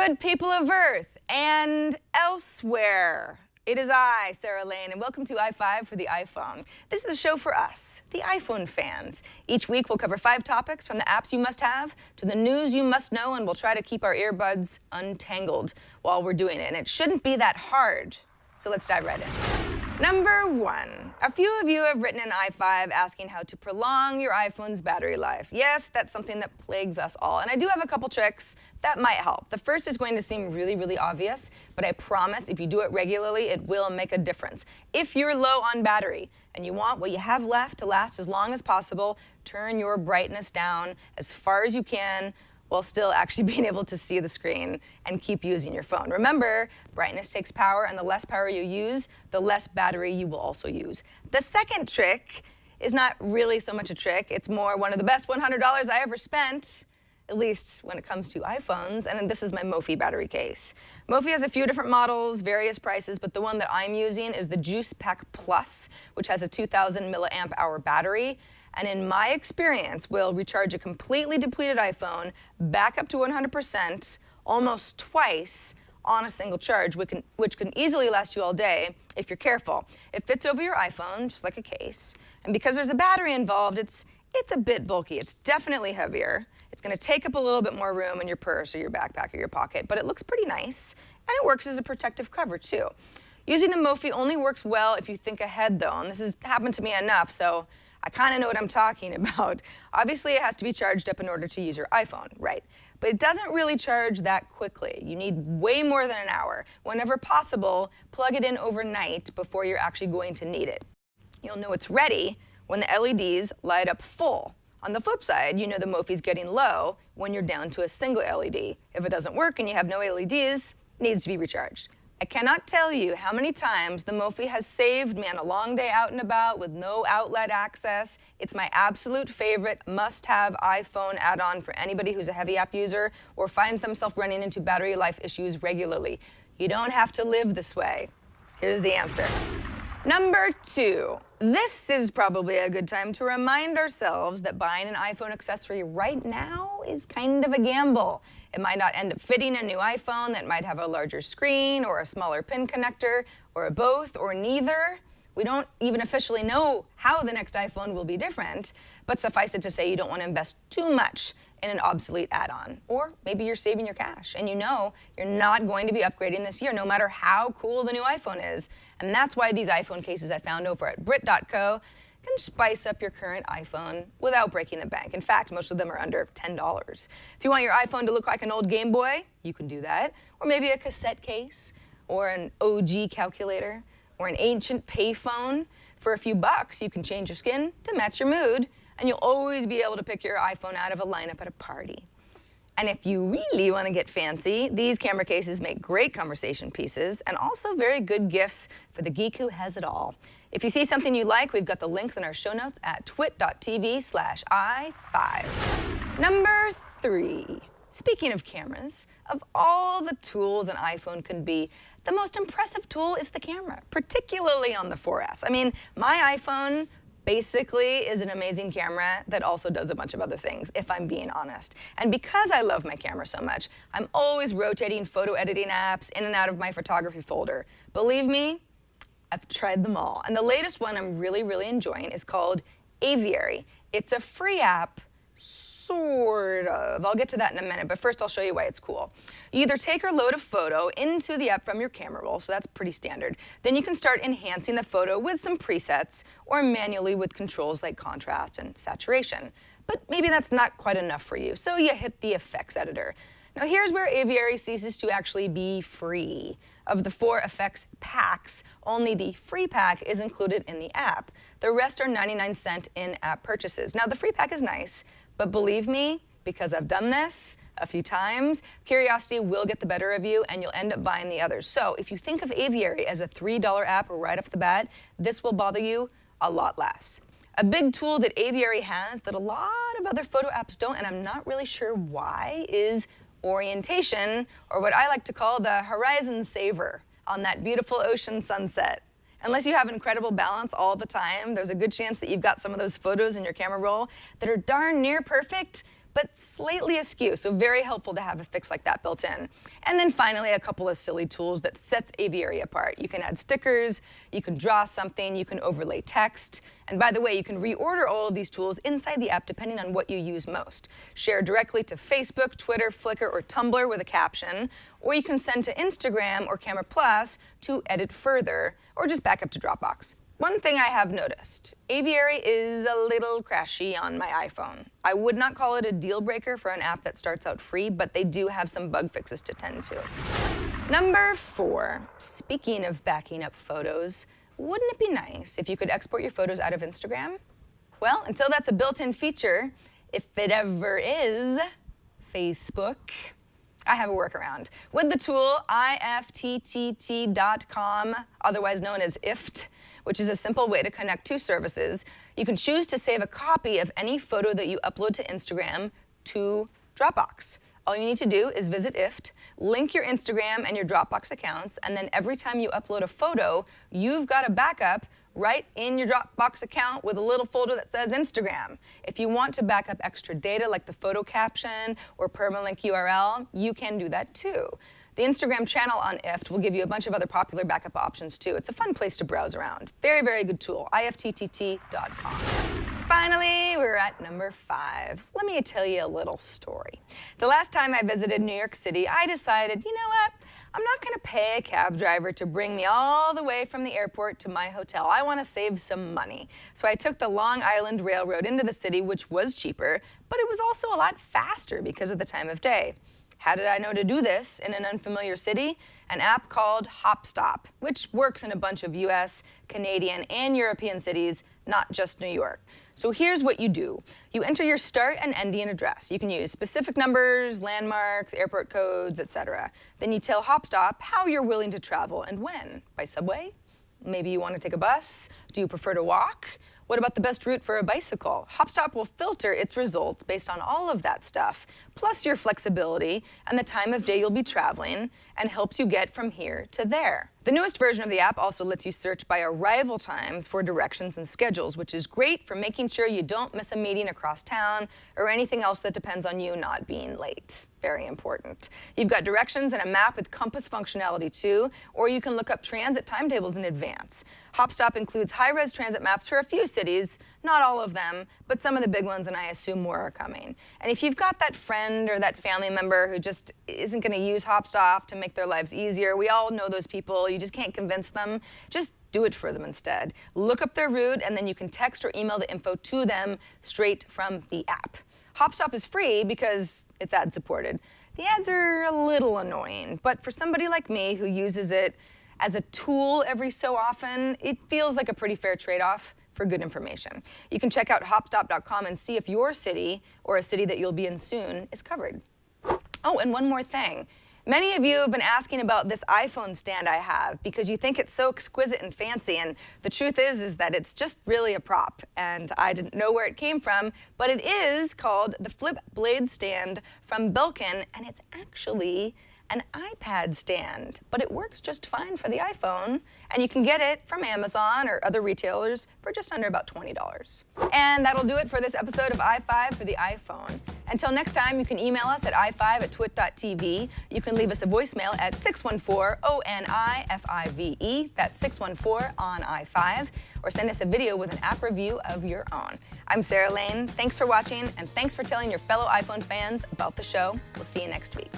Good people of Earth and elsewhere. It is I, Sarah Lane, and welcome to iFive for the iPhone. This is the show for us, the iPhone fans. Each week we'll cover 5 topics from the apps you must have to the news you must know, and we'll try to keep our earbuds untangled while we're doing it. And it shouldn't be that hard. So let's dive right in. Number 1. A few of you have written in iFive asking how to prolong your iPhone's battery life. Yes, that's something that plagues us all. And I do have a couple tricks that might help. The first is going to seem really obvious, but I promise if you do it regularly, it will make a difference. If you're low on battery and you want what you have left to last as long as possible, turn your brightness down as far as you can while still actually being able to see the screen and keep using your phone. Remember, brightness takes power, and the less power you use, the less battery you will also use. The second trick is not really so much a trick. It's more one of the best $100 I ever spent, at least when it comes to iPhones, and this is my Mophie battery case. Mophie has a few different models, various prices, but the one that I'm using is the Juice Pack Plus, which has a 2,000 milliamp hour battery. And in my experience, will recharge a completely depleted iPhone back up to 100% almost twice on a single charge, which can easily last you all day if you're careful. It fits over your iPhone, just like a case. And because there's a battery involved, it's a bit bulky. It's definitely heavier. It's going to take up a little bit more room in your purse or your backpack or your pocket, but it looks pretty nice, and it works as a protective cover, too. Using the Mophie only works well if you think ahead, though, and this has happened to me enough, so I kind of know what I'm talking about. Obviously, it has to be charged up in order to use your iPhone, right? But it doesn't really charge that quickly. You need way more than an hour. Whenever possible, plug it in overnight before you're actually going to need it. You'll know it's ready when the LEDs light up full. On the flip side, you know the Mophie's getting low when you're down to a single LED. If it doesn't work and you have no LEDs, it needs to be recharged. I cannot tell you how many times the Mophie has saved me on a long day out and about with no outlet access. It's my absolute favorite must-have iPhone add-on for anybody who's a heavy app user or finds themselves running into battery life issues regularly. You don't have to live this way. Here's the answer. Number 2. This is probably a good time to remind ourselves that buying an iPhone accessory right now is kind of a gamble. It might not end up fitting a new iPhone that might have a larger screen or a smaller pin connector or a both or neither. We don't even officially know how the next iPhone will be different, but suffice it to say you don't want to invest too much in an obsolete add-on. Or maybe you're saving your cash and you know you're not going to be upgrading this year no matter how cool the new iPhone is. And that's why these iPhone cases I found over at Brit.co can spice up your current iPhone without breaking the bank. In fact, most of them are under $10. If you want your iPhone to look like an old Game Boy, you can do that. Or maybe a cassette case, or an OG calculator, or an ancient payphone. For a few bucks, you can change your skin to match your mood, and you'll always be able to pick your iPhone out of a lineup at a party. And if you really want to get fancy, these camera cases make great conversation pieces and also very good gifts for the geek who has it all. If you see something you like, we've got the links in our show notes at twit.tv/iFive. Number 3. Speaking of cameras, of all the tools an iPhone can be, the most impressive tool is the camera, particularly on the 4S. I mean, my iPhone basically is an amazing camera that also does a bunch of other things, if I'm being honest. And because I love my camera so much, I'm always rotating photo editing apps in and out of my photography folder. Believe me, I've tried them all. And the latest one I'm really enjoying is called Aviary. It's a free app, sort of. I'll get to that in a minute, but first I'll show you why it's cool. You either take or load a photo into the app from your camera roll, so that's pretty standard. Then you can start enhancing the photo with some presets or manually with controls like contrast and saturation. But maybe that's not quite enough for you, so you hit the effects editor. Now here's where Aviary ceases to actually be free. Of the 4 effects packs, only the free pack is included in the app. The rest are 99-cent in-app purchases. Now the free pack is nice, but believe me, because I've done this a few times, curiosity will get the better of you and you'll end up buying the others. So if you think of Aviary as a $3 app right off the bat, this will bother you a lot less. A big tool that Aviary has that a lot of other photo apps don't, and I'm not really sure why, is orientation, or what I like to call the horizon saver on that beautiful ocean sunset. Unless you have incredible balance all the time, there's a good chance that you've got some of those photos in your camera roll that are darn near perfect, but slightly askew, so very helpful to have a fix like that built in. And then finally, a couple of silly tools that sets Aviary apart. You can add stickers, you can draw something, you can overlay text. And by the way, you can reorder all of these tools inside the app depending on what you use most. Share directly to Facebook, Twitter, Flickr, or Tumblr with a caption, or you can send to Instagram or Camera Plus to edit further, or just back up to Dropbox. One thing I have noticed, Aviary is a little crashy on my iPhone. I would not call it a deal breaker for an app that starts out free, but they do have some bug fixes to tend to. Number 4, speaking of backing up photos, wouldn't it be nice if you could export your photos out of Instagram? Well, until that's a built-in feature, if it ever is, Facebook, I have a workaround. With the tool IFTTT.com, otherwise known as IFT, which is a simple way to connect two services, you can choose to save a copy of any photo that you upload to Instagram to Dropbox. All you need to do is visit IFT, link your Instagram and your Dropbox accounts, and then every time you upload a photo, you've got a backup right in your Dropbox account with a little folder that says Instagram. If you want to back up extra data like the photo caption or permalink URL, you can do that too. The Instagram channel on IFT will give you a bunch of other popular backup options too. It's a fun place to browse around. Very, very good tool, IFTTT.com. Finally, we're at number 5. Let me tell you a little story. The last time I visited New York City, I decided, you know what? I'm not going to pay a cab driver to bring me all the way from the airport to my hotel. I want to save some money. So I took the Long Island Railroad into the city, which was cheaper, but it was also a lot faster because of the time of day. How did I know to do this in an unfamiliar city? An app called HopStop, which works in a bunch of US, Canadian, and European cities, not just New York. So here's what you do. You enter your start and ending address. You can use specific numbers, landmarks, airport codes, etc. Then you tell HopStop how you're willing to travel and when. By subway? Maybe you want to take a bus? Do you prefer to walk? What about the best route for a bicycle? HopStop will filter its results based on all of that stuff, plus your flexibility and the time of day you'll be traveling, and helps you get from here to there. The newest version of the app also lets you search by arrival times for directions and schedules, which is great for making sure you don't miss a meeting across town or anything else that depends on you not being late. Very important. You've got directions and a map with compass functionality too, or you can look up transit timetables in advance. HopStop includes high-res transit maps for a few cities, not all of them, but some of the big ones, and I assume more are coming. And if you've got that friend or that family member who just isn't going to use HopStop to make their lives easier, we all know those people, you just can't convince them, just do it for them instead. Look up their route, and then you can text or email the info to them straight from the app. HopStop is free because it's ad-supported. The ads are a little annoying, but for somebody like me who uses it as a tool every so often, it feels like a pretty fair trade-off for good information. You can check out HopStop.com and see if your city, or a city that you'll be in soon, is covered. Oh, and one more thing. Many of you have been asking about this iPhone stand I have because you think it's so exquisite and fancy, and the truth is that it's just really a prop, and I didn't know where it came from, but it is called the Flip Blade Stand from Belkin, and it's actually an iPad stand, but it works just fine for the iPhone, and you can get it from Amazon or other retailers for just under about $20. And that'll do it for this episode of iFive for the iPhone. Until next time, you can email us at iFive@twit.tv. You can leave us a voicemail at 614-ONIFIVE, that's 614-ON-I5, or send us a video with an app review of your own. I'm Sarah Lane. Thanks for watching, and thanks for telling your fellow iPhone fans about the show. We'll see you next week.